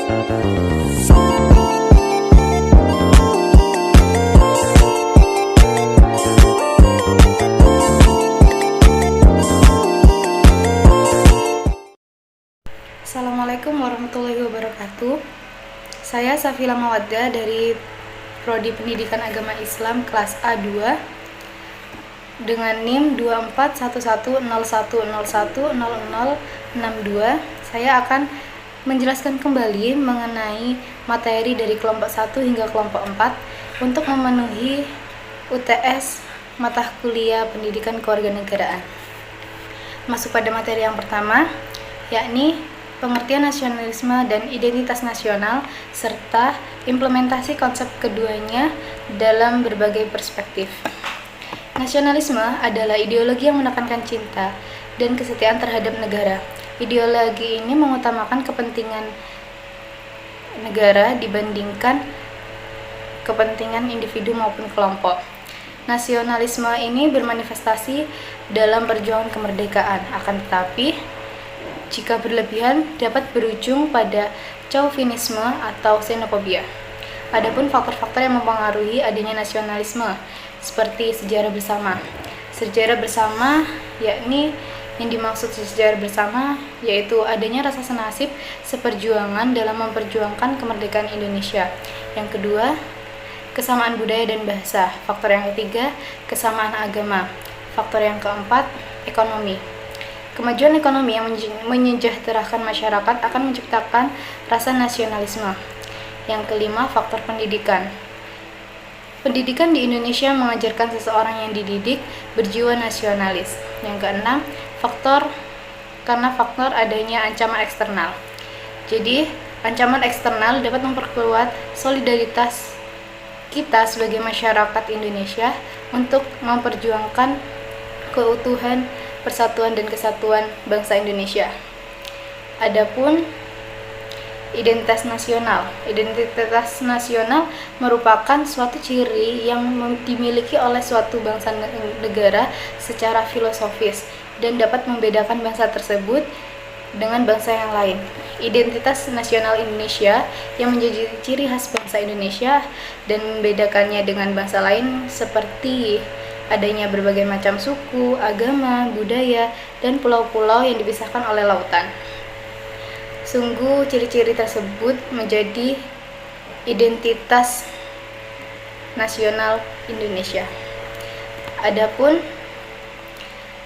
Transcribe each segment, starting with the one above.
Assalamualaikum warahmatullahi wabarakatuh. Saya Safila Mawaddah dari Prodi Pendidikan Agama Islam kelas A2 dengan NIM 241101010062. Saya akan menjelaskan kembali mengenai materi dari kelompok 1 hingga kelompok 4 untuk memenuhi UTS mata kuliah Pendidikan Kewarganegaraan. Masuk pada materi yang pertama, yakni pengertian nasionalisme dan identitas nasional, serta implementasi konsep keduanya dalam berbagai perspektif. Nasionalisme adalah ideologi yang menekankan cinta dan kesetiaan terhadap negara. Ideologi ini mengutamakan kepentingan negara dibandingkan kepentingan individu maupun kelompok. Nasionalisme ini bermanifestasi dalam perjuangan kemerdekaan, akan tetapi jika berlebihan dapat berujung pada chauvinisme atau xenofobia. Adapun faktor-faktor yang mempengaruhi adanya nasionalisme seperti sejarah bersama. Sejarah bersama yakni yang dimaksud sejarah bersama yaitu adanya rasa senasib seperjuangan dalam memperjuangkan kemerdekaan Indonesia. Yang kedua, kesamaan budaya dan bahasa. Faktor yang ketiga, kesamaan agama. Faktor yang keempat, ekonomi. Kemajuan ekonomi yang menyejahterakan masyarakat akan menciptakan rasa nasionalisme. Yang kelima, faktor pendidikan. Pendidikan di Indonesia mengajarkan seseorang yang dididik berjiwa nasionalis. Yang keenam, karena faktor adanya ancaman eksternal. Jadi, ancaman eksternal dapat memperkuat solidaritas kita sebagai masyarakat Indonesia untuk memperjuangkan keutuhan, persatuan dan kesatuan bangsa Indonesia. Adapun identitas nasional. Identitas nasional merupakan suatu ciri yang dimiliki oleh suatu bangsa negara secara filosofis dan dapat membedakan bangsa tersebut dengan bangsa yang lain. Identitas nasional Indonesia yang menjadi ciri khas bangsa Indonesia dan membedakannya dengan bangsa lain seperti adanya berbagai macam suku, agama, budaya, dan pulau-pulau yang dipisahkan oleh lautan. Sungguh ciri-ciri tersebut menjadi identitas nasional Indonesia. Adapun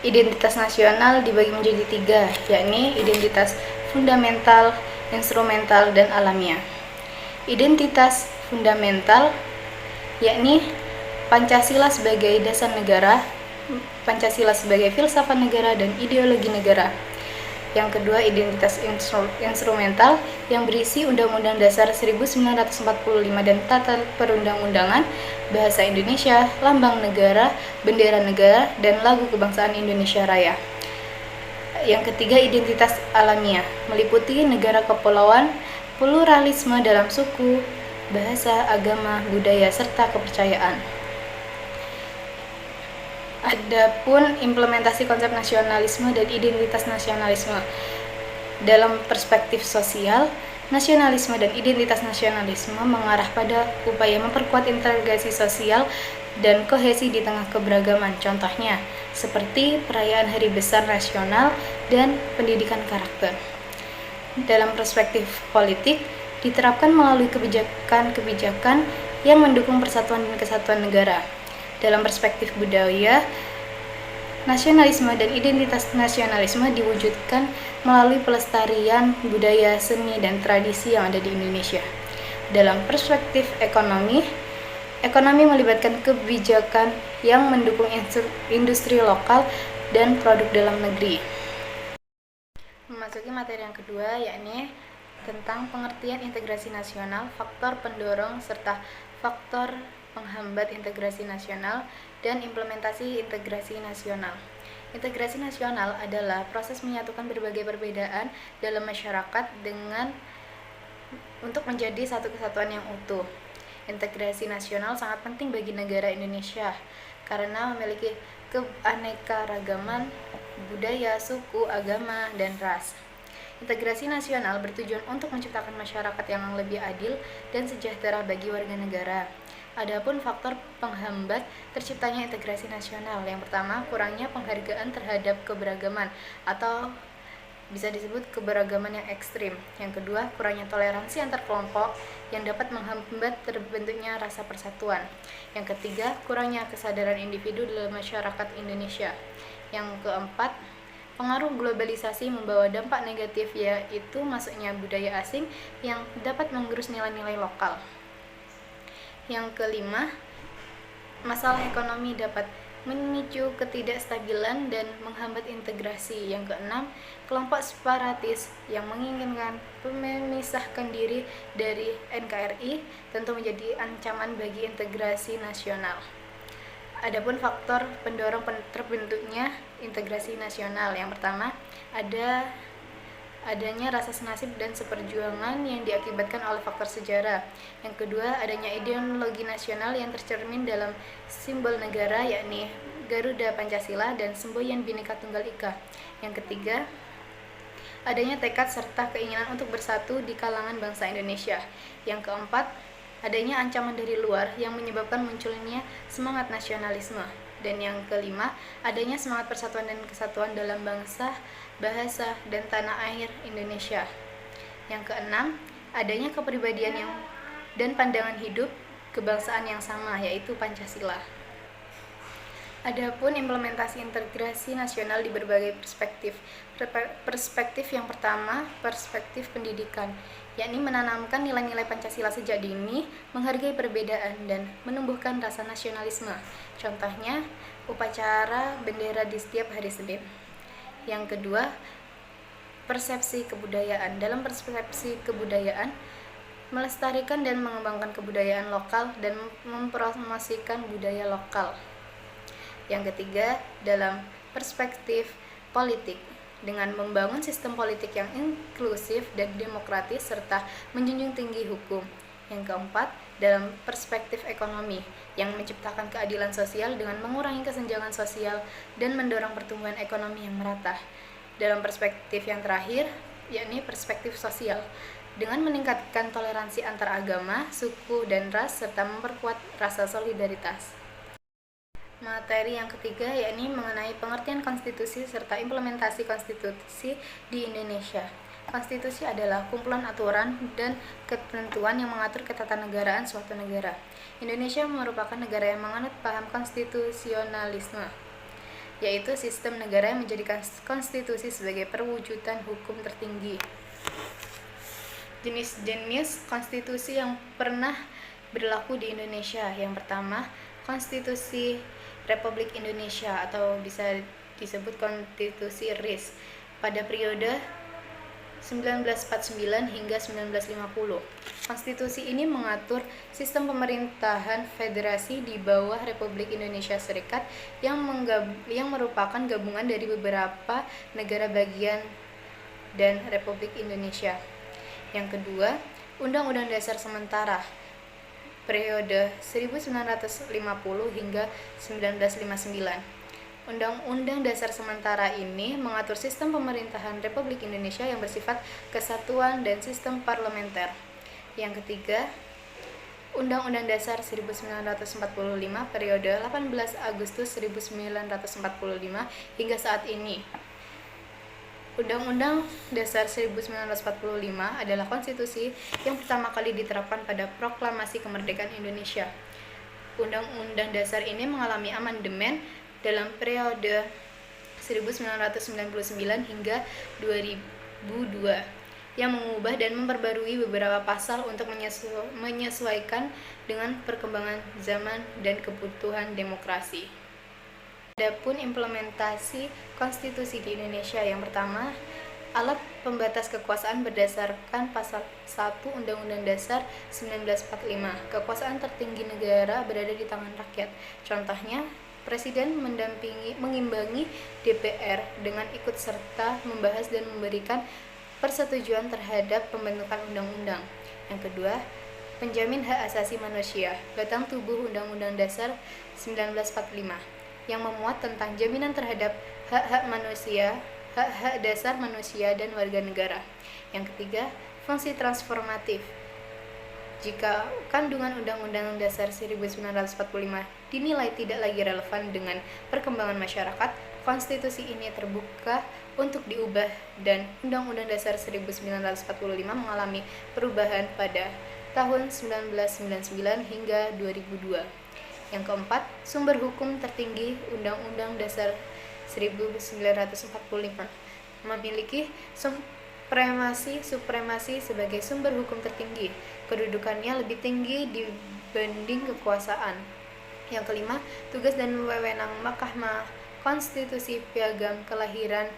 identitas nasional dibagi menjadi tiga, yakni identitas fundamental, instrumental, dan alamiah. Identitas fundamental yakni Pancasila sebagai dasar negara, Pancasila sebagai filsafat negara dan ideologi negara. Yang kedua, identitas instrumental yang berisi Undang-Undang Dasar 1945 dan Tata Perundang-undangan, Bahasa Indonesia, Lambang Negara, Bendera Negara, dan Lagu Kebangsaan Indonesia Raya. Yang ketiga, identitas alamiah meliputi negara kepulauan, pluralisme dalam suku, bahasa, agama, budaya, serta kepercayaan. Adapun implementasi konsep nasionalisme dan identitas nasionalisme dalam perspektif sosial, nasionalisme dan identitas nasionalisme mengarah pada upaya memperkuat integrasi sosial dan kohesi di tengah keberagaman. Contohnya, seperti perayaan hari besar nasional dan pendidikan karakter. Dalam perspektif politik, diterapkan melalui kebijakan-kebijakan yang mendukung persatuan dan kesatuan negara. Dalam perspektif budaya, nasionalisme dan identitas nasionalisme diwujudkan melalui pelestarian budaya, seni, dan tradisi yang ada di Indonesia. Dalam perspektif ekonomi, ekonomi melibatkan kebijakan yang mendukung industri lokal dan produk dalam negeri. Memasuki materi yang kedua, yakni tentang pengertian integrasi nasional, faktor pendorong, serta faktor penghambat integrasi nasional dan implementasi integrasi nasional. Integrasi nasional adalah proses menyatukan berbagai perbedaan dalam masyarakat untuk menjadi satu kesatuan yang utuh. Integrasi nasional sangat penting bagi negara Indonesia karena memiliki keanekaragaman budaya, suku, agama, dan ras. Integrasi nasional bertujuan untuk menciptakan masyarakat yang lebih adil dan sejahtera bagi warga negara. Adapun faktor penghambat terciptanya integrasi nasional, yang pertama, kurangnya penghargaan terhadap keberagaman atau bisa disebut keberagaman yang ekstrim. Yang kedua, kurangnya toleransi antar kelompok yang dapat menghambat terbentuknya rasa persatuan. Yang ketiga, kurangnya kesadaran individu dalam masyarakat Indonesia. Yang keempat, pengaruh globalisasi membawa dampak negatif, yaitu masuknya budaya asing yang dapat menggerus nilai-nilai lokal. Yang kelima, masalah ekonomi dapat memicu ketidakstabilan dan menghambat integrasi. Yang keenam, kelompok separatis yang menginginkan memisahkan diri dari NKRI tentu menjadi ancaman bagi integrasi nasional. Adapun faktor pendorong terbentuknya integrasi nasional, yang pertama, adanya rasa senasib dan seperjuangan yang diakibatkan oleh faktor sejarah. Yang kedua, adanya ideologi nasional yang tercermin dalam simbol negara, yakni Garuda Pancasila dan semboyan Bhinneka Tunggal Ika. Yang ketiga, adanya tekad serta keinginan untuk bersatu di kalangan bangsa Indonesia. Yang keempat, adanya ancaman dari luar yang menyebabkan munculnya semangat nasionalisme. Dan yang kelima, adanya semangat persatuan dan kesatuan dalam bangsa, bahasa, dan tanah air Indonesia. Yang keenam, adanya kepribadian dan pandangan hidup kebangsaan yang sama, yaitu Pancasila. Adapun implementasi integrasi nasional di berbagai perspektif. Perspektif yang pertama, perspektif pendidikan, yakni menanamkan nilai-nilai Pancasila sejak dini, menghargai perbedaan, dan menumbuhkan rasa nasionalisme. Contohnya, upacara bendera di setiap hari Senin. Yang kedua, persepsi kebudayaan. Dalam persepsi kebudayaan, melestarikan dan mengembangkan kebudayaan lokal dan mempromosikan budaya lokal. Yang ketiga, dalam perspektif politik, dengan membangun sistem politik yang inklusif dan demokratis serta menjunjung tinggi hukum. Yang keempat, dalam perspektif ekonomi, yang menciptakan keadilan sosial dengan mengurangi kesenjangan sosial dan mendorong pertumbuhan ekonomi yang merata. Dalam perspektif yang terakhir, yakni perspektif sosial, dengan meningkatkan toleransi antar agama, suku, dan ras serta memperkuat rasa solidaritas. Materi yang ketiga, yakni mengenai pengertian konstitusi serta implementasi konstitusi di Indonesia. Konstitusi adalah kumpulan aturan dan ketentuan yang mengatur ketatanegaraan suatu negara. Indonesia merupakan negara yang menganut paham konstitusionalisme, yaitu sistem negara yang menjadikan konstitusi sebagai perwujudan hukum tertinggi. Jenis-jenis konstitusi yang pernah berlaku di Indonesia. Yang pertama, Konstitusi Republik Indonesia atau bisa disebut Konstitusi RIS pada periode 1949 hingga 1950. Konstitusi ini mengatur sistem pemerintahan federasi di bawah Republik Indonesia Serikat yang merupakan gabungan dari beberapa negara bagian dan Republik Indonesia. Yang kedua, Undang-Undang Dasar Sementara periode 1950 hingga 1959. Undang-Undang Dasar Sementara ini mengatur sistem pemerintahan Republik Indonesia yang bersifat kesatuan dan sistem parlementer. Yang ketiga, Undang-Undang Dasar 1945 periode 18 Agustus 1945 hingga saat ini. Undang-Undang Dasar 1945 adalah konstitusi yang pertama kali diterapkan pada Proklamasi Kemerdekaan Indonesia. Undang-Undang Dasar ini mengalami amandemen dalam periode 1999 hingga 2002 yang mengubah dan memperbarui beberapa pasal untuk menyesuaikan dengan perkembangan zaman dan kebutuhan demokrasi. Adapun implementasi konstitusi di Indonesia, yang pertama, alat pembatas kekuasaan berdasarkan pasal 1 Undang-Undang Dasar 1945. Kekuasaan tertinggi negara berada di tangan rakyat. Contohnya, Presiden mengimbangi DPR dengan ikut serta membahas dan memberikan persetujuan terhadap pembentukan undang-undang. Yang kedua, penjamin hak asasi manusia. Batang tubuh Undang-Undang Dasar 1945 yang memuat tentang jaminan terhadap hak-hak manusia, hak-hak dasar manusia dan warga negara. Yang ketiga, fungsi transformatif. Jika kandungan Undang-Undang Dasar 1945 dinilai tidak lagi relevan dengan perkembangan masyarakat, konstitusi ini terbuka untuk diubah dan Undang-Undang Dasar 1945 mengalami perubahan pada tahun 1999 hingga 2002. Yang keempat, sumber hukum tertinggi Undang-Undang Dasar 1945 memiliki supremasi sebagai sumber hukum tertinggi. Kedudukannya lebih tinggi dibanding kekuasaan. Yang kelima, tugas dan wewenang Mahkamah Konstitusi Piagam Kelahiran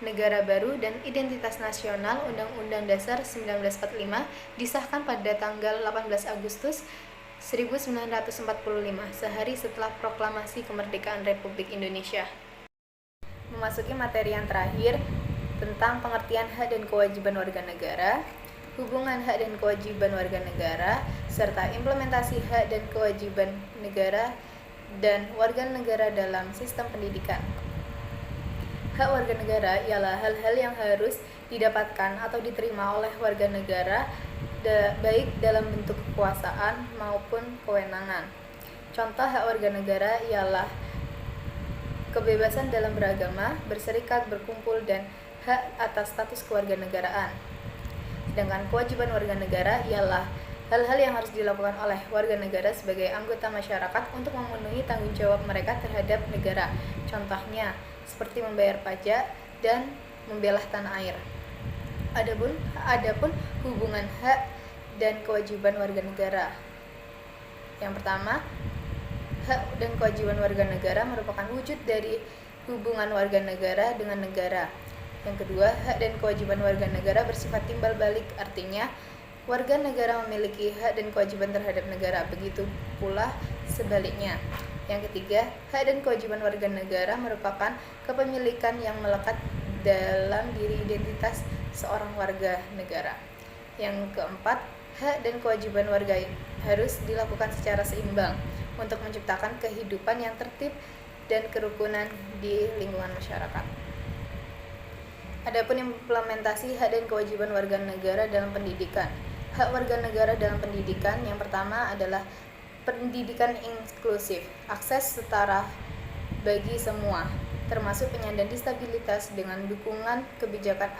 Negara Baru dan Identitas Nasional Undang-Undang Dasar 1945 disahkan pada tanggal 18 Agustus 1945, sehari setelah Proklamasi Kemerdekaan Republik Indonesia. Memasuki materi yang terakhir tentang pengertian hak dan kewajiban warga negara, hubungan hak dan kewajiban warga negara, serta implementasi hak dan kewajiban negara dan warga negara dalam sistem pendidikan. Hak warga negara ialah hal-hal yang harus didapatkan atau diterima oleh warga negara baik dalam bentuk kekuasaan maupun kewenangan. Contoh hak warga negara ialah kebebasan dalam beragama, berserikat, berkumpul, dan hak atas status kewarganegaraan. Sedangkan kewajiban warga negara ialah hal-hal yang harus dilakukan oleh warga negara sebagai anggota masyarakat untuk memenuhi tanggung jawab mereka terhadap negara. Contohnya, seperti membayar pajak dan membela tanah air. Adapun hubungan hak dan kewajiban warga negara. Yang pertama, hak dan kewajiban warga negara merupakan wujud dari hubungan warga negara dengan negara. Yang kedua, hak dan kewajiban warga negara bersifat timbal balik, artinya warga negara memiliki hak dan kewajiban terhadap negara, begitu pula sebaliknya. Yang ketiga, hak dan kewajiban warga negara merupakan kepemilikan yang melekat dalam diri identitas seorang warga negara. Yang keempat, hak dan kewajiban warga harus dilakukan secara seimbang untuk menciptakan kehidupan yang tertib dan kerukunan di lingkungan masyarakat. Adapun implementasi hak dan kewajiban warga negara dalam pendidikan. Hak warga negara dalam pendidikan yang pertama adalah pendidikan inklusif, akses setara bagi semua, termasuk penyandang disabilitas dengan dukungan kebijakan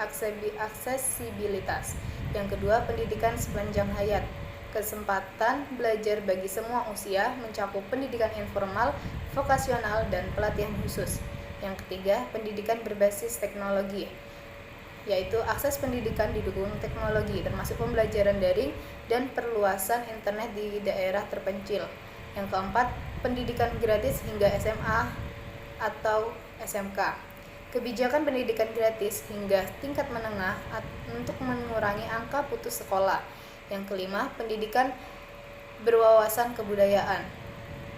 aksesibilitas. Yang kedua, pendidikan sepanjang hayat, kesempatan belajar bagi semua usia, mencakup pendidikan informal, vokasional, dan pelatihan khusus. Yang ketiga, pendidikan berbasis teknologi, yaitu akses pendidikan didukung teknologi, termasuk pembelajaran daring dan perluasan internet di daerah terpencil. Yang keempat, pendidikan gratis hingga SMA atau SMK. Kebijakan pendidikan gratis hingga tingkat menengah untuk mengurangi angka putus sekolah. Yang kelima, pendidikan berwawasan kebudayaan,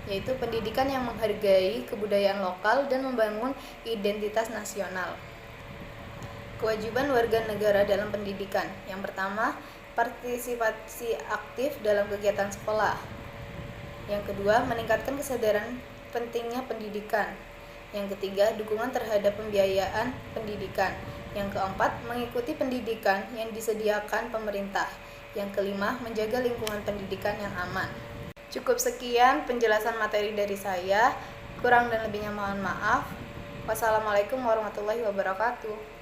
yaitu pendidikan yang menghargai kebudayaan lokal dan membangun identitas nasional. Kewajiban warga negara dalam pendidikan. Yang pertama, partisipasi aktif dalam kegiatan sekolah. Yang kedua, meningkatkan kesadaran pentingnya pendidikan. Yang ketiga, dukungan terhadap pembiayaan pendidikan. Yang keempat, mengikuti pendidikan yang disediakan pemerintah. Yang kelima, menjaga lingkungan pendidikan yang aman. Cukup sekian penjelasan materi dari saya. Kurang dan lebihnya mohon maaf. Wassalamualaikum warahmatullahi wabarakatuh.